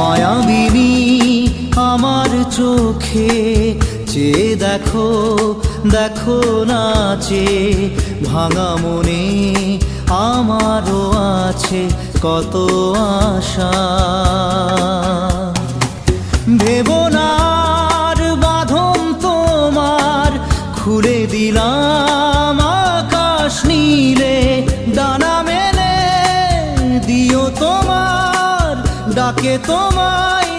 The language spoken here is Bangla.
মায়াবিনী আমার চোখে চেয়ে দেখো, দেখো নাচে ভাঙা মনে আমারও আছে কত আশা। ভেবনার বাঁধন তোমার খুলে দিলাম আকাশ নীলে, ডানা মেলে দিও তোমার ডাকে তোমায়